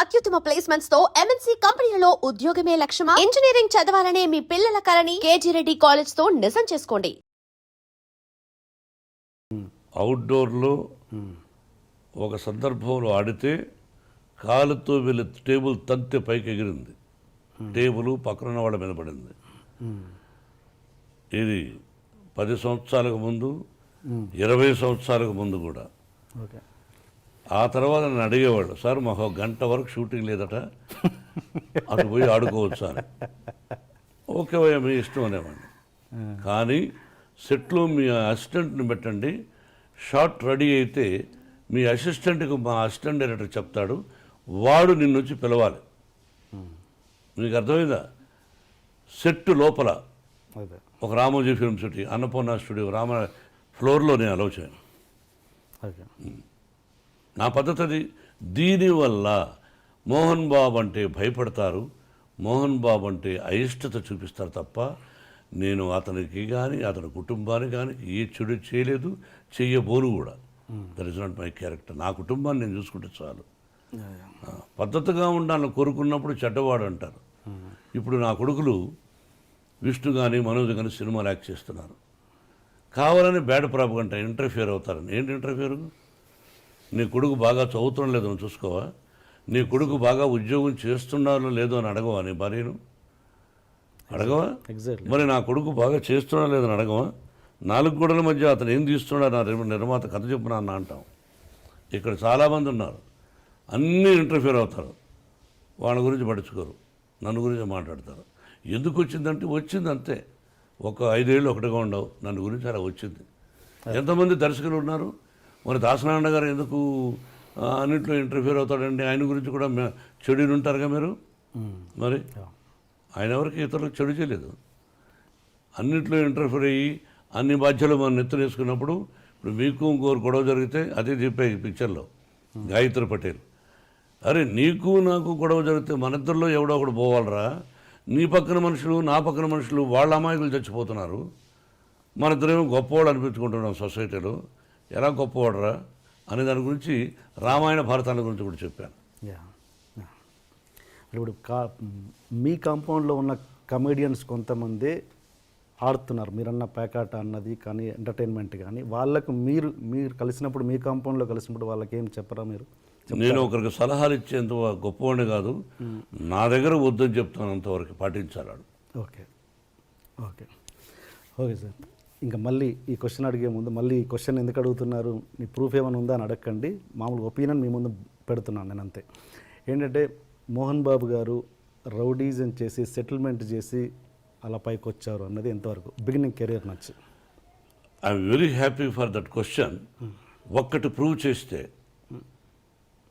అత్యుత్తమ ప్లేస్మెంట్స్ తో ఎంఎన్సీ కంపెనీలలో ఉద్యోగమే లక్ష్యమా? ఇంజనీరింగ్ చదవాలనే మీ పిల్లల కలని కేజీ రెడ్డి కాలేజ్ తో నిజం చేసుకోండి. అవుట్డోర్లో ఒక సందర్భంలో ఆడితే కాలుతో వెళ్ళి టేబుల్ తంతె పైకి ఎగిరింది. టేబుల్ పక్కన వాళ్ళ మీద పడింది. ఇది 10 సంవత్సరాలకు ముందు, 20 సంవత్సరాలకు ముందు కూడా. ఆ తర్వాత నన్ను అడిగేవాళ్ళు, సార్ మాకు 1 గంట వరకు షూటింగ్ లేదట, అటు పోయి ఆడుకోవచ్చు అని. ఓకే భయ్యా మీ ఇష్టం అనేవాడిని. కానీ సెట్లో మీ అసిస్టెంట్ని పెట్టండి, షాట్ రెడీ అయితే మీ అసిస్టెంట్కి మా అసిస్టెంట్ డైరెక్టర్ చెప్తాడు, వాడు నిన్ను వచ్చి పిలవాలి. మీకు అర్థమైందా? సెట్ లోపల ఒక Ramoji film city, Annapurna studio, Rama ఫ్లోర్లో నేను అలౌ చేయను. నా పద్ధతి అది. దీనివల్ల మోహన్ బాబు అంటే భయపడతారు, మోహన్ బాబు అంటే అయిష్టత చూపిస్తారు తప్ప నేను అతనికి కానీ అతని కుటుంబానికి కానీ ఏ చెడు చేయలేదు, చెయ్యబోను కూడా. That is not my character. నా కుటుంబాన్ని నేను చూసుకుంటే చాలు. పద్ధతిగా ఉండాలని కోరుకున్నప్పుడు చెడ్డవాడు అంటారు. ఇప్పుడు నా కొడుకులు విష్ణు కానీ మనోజ్ కానీ సినిమాలు యాక్ట్ చేస్తున్నారు. కావాలని బ్యాడ్ ప్రాపగంట ఇంటర్ఫియర్ అవుతారని. ఏంటి ఇంటర్ఫియర్? నీ కొడుకు బాగా చదువుతుండో లేదో అని చూసుకోవా? నీ కొడుకు బాగా ఉద్యోగం చేస్తున్నారో లేదో అని అడగవా? నీ భార్యను అడగవా? మరి నా కొడుకు బాగా చేస్తున్నాడో లేదని అడగవా? 4 గోడల మధ్య అతను ఏం తీస్తున్నాడు నా నిర్మాత కథ చెప్పున అన్న అంటాం. ఇక్కడ చాలామంది ఉన్నారు, అన్నీ ఇంటర్ఫియర్ అవుతారు. వాళ్ళ గురించి పట్టించుకోరు, నన్ను గురించి మాట్లాడతారు. ఎందుకు వచ్చిందంటే వచ్చింది అంతే. ఒక 5 ఏళ్ళు ఒకటిగా ఉండవు, నన్ను గురించి అలా వచ్చింది. ఎంతమంది దర్శకులు ఉన్నారు. మరి దాసనారాయణ గారు ఎందుకు అన్నింటిలో ఇంటర్ఫియర్ అవుతాడండి? ఆయన గురించి కూడా చెడుని ఉంటారుగా మీరు. మరి ఆయన ఎవరికి ఇతరులకు చెడు చేయలేదు. అన్నింటిలో ఇంటర్ఫియర్ అయ్యి అన్ని బాధ్యతలు మనం నెత్తులు వేసుకున్నప్పుడు, ఇప్పుడు మీకు ఇంకోరు గొడవ జరిగితే అదే చెప్పాయి పిక్చర్లో గాయత్రి పటేల్, అరే నీకు నాకు గొడవ జరిగితే మన ఇద్దరిలో ఎవడో ఒకడు పోవాలరా, నీ పక్కన మనుషులు నా పక్కన మనుషులు వాళ్ళ అమాయకులు చచ్చిపోతున్నారు, మన ఇద్దరేమో గొప్పవాడు అనిపించుకుంటున్నాం సొసైటీలో, ఎలా గొప్పవాడరా అనే దాని గురించి రామాయణ భారతాల గురించి కూడా చెప్పాను. ఇప్పుడు మీ కాంపౌండ్లో ఉన్న కమెడియన్స్ కొంతమంది ఆడుతున్నారు, మీరన్న పేకాట అన్నది కానీ ఎంటర్టైన్మెంట్ కానీ, వాళ్ళకు మీరు కలిసినప్పుడు, మీ కాంపౌండ్లో కలిసినప్పుడు వాళ్ళకి ఏం చెప్పరా మీరు? నేను ఒకరికి సలహాలు ఇచ్చేంత గొప్పవాడిని కాదు, నా దగ్గర వద్దని చెప్తాను, అంతవరకు పాటించాలి. Okay okay okay sir. ఇంకా మళ్ళీ ఈ క్వశ్చన్ అడిగే ముందు, మళ్ళీ ఈ క్వశ్చన్ ఎందుకు అడుగుతున్నారు, మీ ప్రూఫ్ ఏమైనా ఉందా అని అడగండి, మామూలుగా ఒపీనియన్ మీ ముందు పెడుతున్నాను నేను అంతే. ఏంటంటే మోహన్ బాబు గారు రౌడీజం చేసి సెటిల్మెంట్ చేసి అలా పైకి వచ్చారు అన్నది ఎంతవరకు బిగినింగ్ కెరీర్ నచ్చి? I'm very happy for that question. ఒక్కటి ప్రూవ్ చేస్తే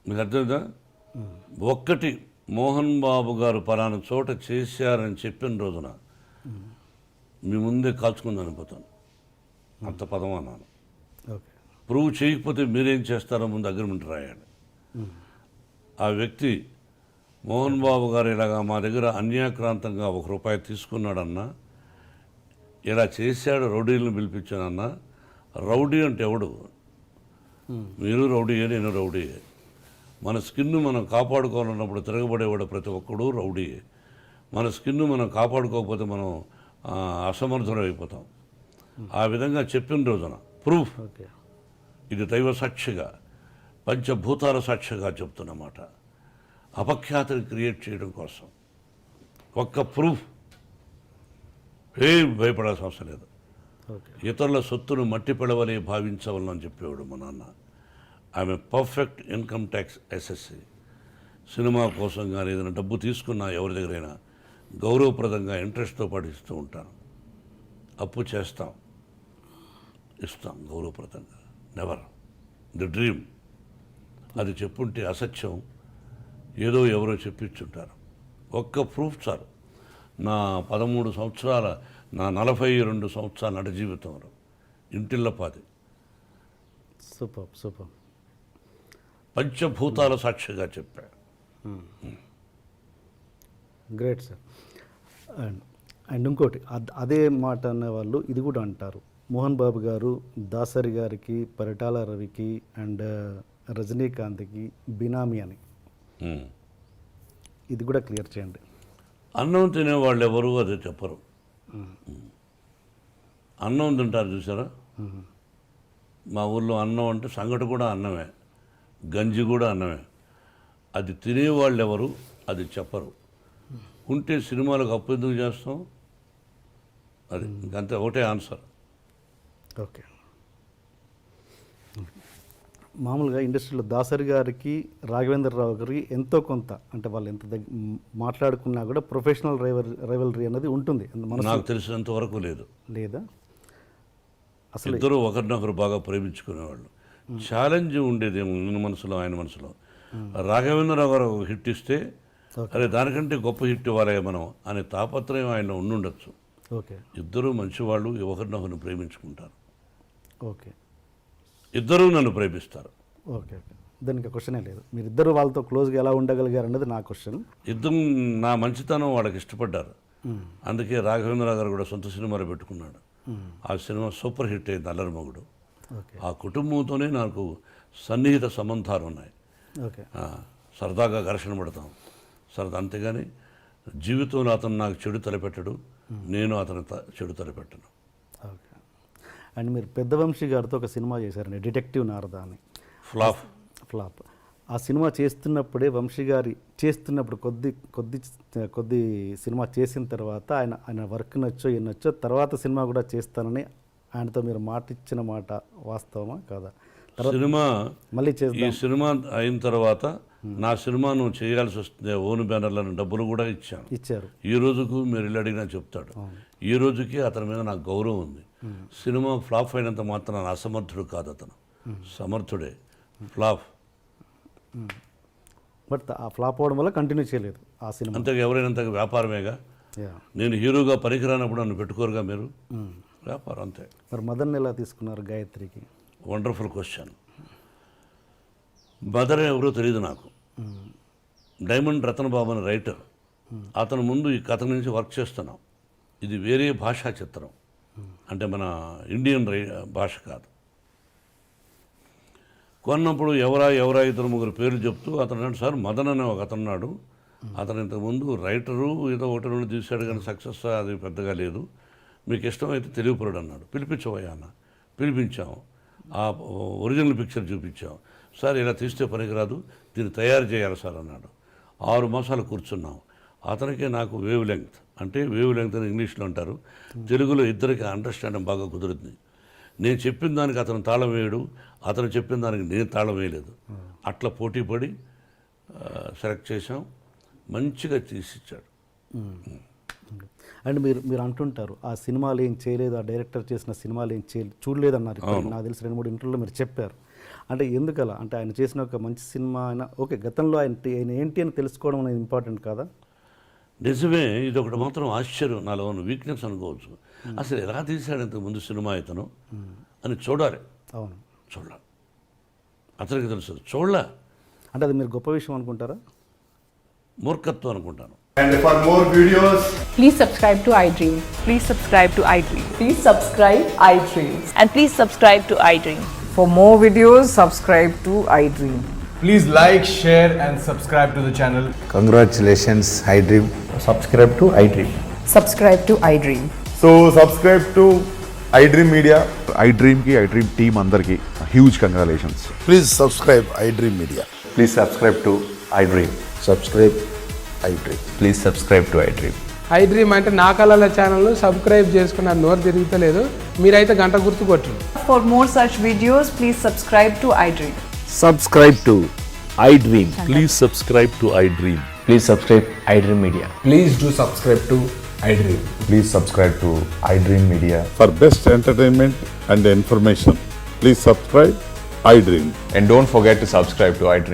మీకు అర్థమైందా? ఒక్కటి మోహన్ బాబు గారు పలానా చోట చేశారని చెప్పిన రోజున మీ ముందే కాల్చుకుందని అనిపోతాను, అంత పదం అన్నాను. ప్రూవ్ చేయకపోతే మీరేం చేస్తారో ముందు అగ్రిమెంట్ రాయండి. ఆ వ్యక్తి మోహన్ బాబు గారు ఇలాగా మా దగ్గర అన్యాక్రాంతంగా ₹1 తీసుకున్నాడన్నా, ఇలా చేశాడు, రౌడీలను పిలిపించానన్నా. రౌడీ అంటే ఎవడు? మీరు రౌడీయే, నేను రౌడీయే. మన స్కిన్ను మనం కాపాడుకోవాలన్నప్పుడు తిరగబడేవాడు ప్రతి ఒక్కడు రౌడీయే. మన స్కిన్ను మనం కాపాడుకోకపోతే మనం అసమర్థులు అయిపోతాం. ఆ విధంగా చెప్పిన రోజున ప్రూఫ్, ఇది దైవ సాక్షిగా, పంచభూతాల సాక్షిగా చెప్తున్నమాట, అపఖ్యాతిని క్రియేట్ చేయడం కోసం ఒక్క ప్రూఫ్. ఏం భయపడాల్సిన అవసరం లేదు. ఇతరుల సొత్తును మట్టి పిడవలే భావించవాలని చెప్పేవాడు మా నాన్న. ఆమె perfect income tax SSC. Cinema కోసం కానీ ఏదైనా డబ్బు తీసుకున్నా ఎవరి దగ్గరైనా గౌరవప్రదంగా ఇంట్రెస్ట్తో పాటు ఇస్తూ ఉంటాను. అప్పు చేస్తాం, ఇస్తాం గౌరవప్రదంగా. Never the dream. అది చెప్పుంటే అసత్యం, ఏదో ఎవరో చెప్పించుంటారు. ఒక్క ప్రూఫ్ చాలు. నా 13 సంవత్సరాల, నా 42 సంవత్సరాల నట జీవితంలో ఇంటిల్లపాది సూపర్ సూపర్ పంచభూతాల సాక్షిగా చెప్పాడు. Great sir. అండ్ ఇంకోటి అదే మాట అనేవాళ్ళు ఇది కూడా అంటారు, మోహన్ బాబు గారు దాసరి గారికి, పరిటాల రవికి అండ్ రజనీకాంత్కి బినామీ అని. ఇది కూడా క్లియర్ చేయండి. అన్నం తినేవాళ్ళు ఎవరు అదే చెప్పరు. అన్నం తింటారు చూసారా, మా ఊళ్ళో అన్నం అంటే సంగటి కూడా అన్నమే, గంజి కూడా అన్నమే. అది తినేవాళ్ళు ఎవరు అది చెప్పరు. ఉంటే సినిమాలకు అప్పు ఎందుకు చేస్తాం, అది ఇంకంతే, ఒకటే ఆన్సర్. ఓకే. మామూలుగా ఇండస్ట్రీలో దాసరి గారికి రాఘవేంద్రరావు గారికి ఎంతో కొంత అంటే వాళ్ళు ఎంత మాట్లాడుకున్నా కూడా ప్రొఫెషనల్ రైవలరీ అనేది ఉంటుంది. నాకు తెలిసినంత వరకు లేదు. లేదా అసలు ఇద్దరు ఒకరినొకరు బాగా ప్రేమించుకునేవాళ్ళు. ఛాలెంజ్ ఉండేది ನನ್ನ మనసులో ఆయన మనసులో. రాఘవేంద్రరావు గారు హిట్ ఇస్తే అరే దానికంటే గొప్ప హిట్ ఇవ్వాలి మనం అనే తాపత్రయం ఆయన ఉండుండొచ్చు. ఓకే. ఇద్దరు మంచివాళ్ళు, ఒకరినొకరిని ప్రేమించుకుంటారు. ఓకే. ఇద్దరూ నన్ను ప్రేమిస్తారు. ఓకే. ఓకే. దానికి క్వశ్చనే లేదు. మీరిద్దరు వాళ్ళతో క్లోజ్గా ఎలా ఉండగలిగారు అన్నది నా క్వశ్చన్. ఇద్దరు నా మంచితనం వాళ్ళకి ఇష్టపడ్డారు. అందుకే రాఘవేంద్రరావు గారు కూడా సొంత సినిమాలు పెట్టుకున్నాడు. ఆ సినిమా సూపర్ హిట్ అయింది, అల్లరి మొగుడు. ఆ కుటుంబంతోనే నాకు సన్నిహిత సంబంధాలు ఉన్నాయి. ఓకే. సరదాగా ఘర్షణ పడతాం సరదా, అంతేగాని జీవితంలో అతను నాకు చెడు తలపెట్టడు, నేను అతను చెడు తలపెట్టను. ఓకే. అండ్ మీరు పెద్ద వంశీ గారితో ఒక సినిమా చేశారండి, డిటెక్టివ్ నారదా అని. ఫ్లాప్. ఆ సినిమా చేస్తున్నప్పుడే వంశీ గారి చేస్తున్నప్పుడు కొద్ది సినిమా చేసిన తర్వాత ఆయన వర్క్ నచ్చో నచ్చో తర్వాత సినిమా కూడా చేస్తానని ఆయనతో మీరు మాట ఇచ్చిన మాట వాస్తవమా కాదా? సినిమా మళ్ళీ ఈ సినిమా అయిన తర్వాత నా సినిమా నువ్వు చేయాల్సి వస్తుంది, ఓన్ బ్యానర్లను డబ్బులు కూడా ఇచ్చారు. ఈ రోజుకు మీరు వెళ్ళి అడిగినా చెప్తాడు. ఈ రోజుకి అతని మీద నాకు గౌరవం ఉంది. సినిమా ఫ్లాప్ అయినంత మాత్రం అసమర్థుడు కాదు, అతను సమర్థుడే. ఫ్లాప్ బట్ ఆ ఫ్లాప్ అవ్వడం వల్ల కంటిన్యూ చేయలేదు ఆ సినిమా. అంతగా ఎవరైనంతగా వ్యాపారమేగా. నేను హీరోగా పనికిరానప్పుడు నన్ను పెట్టుకోరుగా మీరు, వ్యాపారం అంతే. మరి మదన్ ఎలా తీసుకున్నారు గాయత్రికి? Wonderful question. మదర్ ఎవరో తెలియదు నాకు. డైమండ్ రతన్ బాబు అని రైటర్, అతను ముందు ఈ కథ నుంచి వర్క్ చేస్తున్నాం. ఇది వేరే భాషా చిత్రం, అంటే మన ఇండియన్ భాష కాదు. కొన్నప్పుడు ఎవరా ఇద్దరు ముగ్గురు పేర్లు చెప్తూ అతను అన్నాడు, సార్ మదన్ అనే ఒక అతను ఉన్నాడు, అతను ఇంతకుముందు రైటరు ఏదో ఒకటి రెండు తీశాడు కానీ సక్సెస్ అది పెద్దగా లేదు, మీకు ఇష్టమైతే తెలియపరుడు అన్నాడు. పిలిపించవయ్యా అన్న. పిలిపించాము. ఆ ఒరిజినల్ పిక్చర్ చూపించాం. సార్ ఇలా తీస్తే పనికిరాదు, దీన్ని తయారు చేయాలి సార్ అన్నాడు. 6 మాసాలు కూర్చున్నాం. అతనికి నాకు వేవ్ లెంగ్త్, అంటే వేవ్ లెంగ్త్ అని ఇంగ్లీష్లో అంటారు, తెలుగులో ఇద్దరికి అండర్స్టాండింగ్ బాగా కుదురుతుంది. నేను చెప్పిన దానికి అతను తాళం వేయడు, అతను చెప్పిన దానికి నేను తాళం వేయలేదు. అట్లా పోటీ పడి సెలెక్ట్ చేసాం, మంచిగా తీసిచ్చాడు. అండ్ మీరు అంటుంటారు ఆ సినిమాలు ఏం చేయలేదు, ఆ డైరెక్టర్ చేసిన సినిమాలు ఏం చూడలేదు అన్నారు. నాకు తెలిసి 2-3 ఇంటర్వ్యూలో మీరు చెప్పారు. అంటే ఎందుకలా? అంటే ఆయన చేసిన ఒక మంచి సినిమా అయినా ఓకే, గతంలో ఆయన ఏంటి అని తెలుసుకోవడం అనేది ఇంపార్టెంట్ కాదా? నిజమే. ఇది ఒకటి మాత్రం ఆశ్చర్యం, నాలో ఉన్న వీక్నెస్ అనుకోవచ్చు. అసలు ఎలా తీశాడు ఇంతకుముందు సినిమా ఇతను అని చూడాలి. అవును, చూడాలి. అతనికి తెలుసు, చూడలే అంటే అది మీరు గొప్ప విషయం అనుకుంటారా? మూర్ఖత్వం అనుకుంటాను. And for more videos, Please subscribe to iDream. Please subscribe to iDream. Please subscribe iDream. And please subscribe to iDream. For more videos, subscribe to iDream. please like, share and subscribe to the channel. Congratulations, iDream. Subscribe to iDream. Subscribe to iDream. So subscribe to iDream Media. iDream ki iDream team అందరికి huge congratulations. Please subscribe iDream Media. Please subscribe to iDream. Subscribe iDream. Please subscribe to iDream. iDream అంటే నా కళల ఛానల్ను subscribe చేసుకున్న నోరు తిరుగుతలేదు, మీరైతే గంట గుర్తు కొట్టండి. For more such videos, please subscribe to iDream. Subscribe to iDream. Please subscribe to iDream. Please subscribe iDream Media. Please do subscribe to iDream. Please subscribe to iDream Media. For best entertainment and information, please subscribe iDream. And don't forget to subscribe to iDream.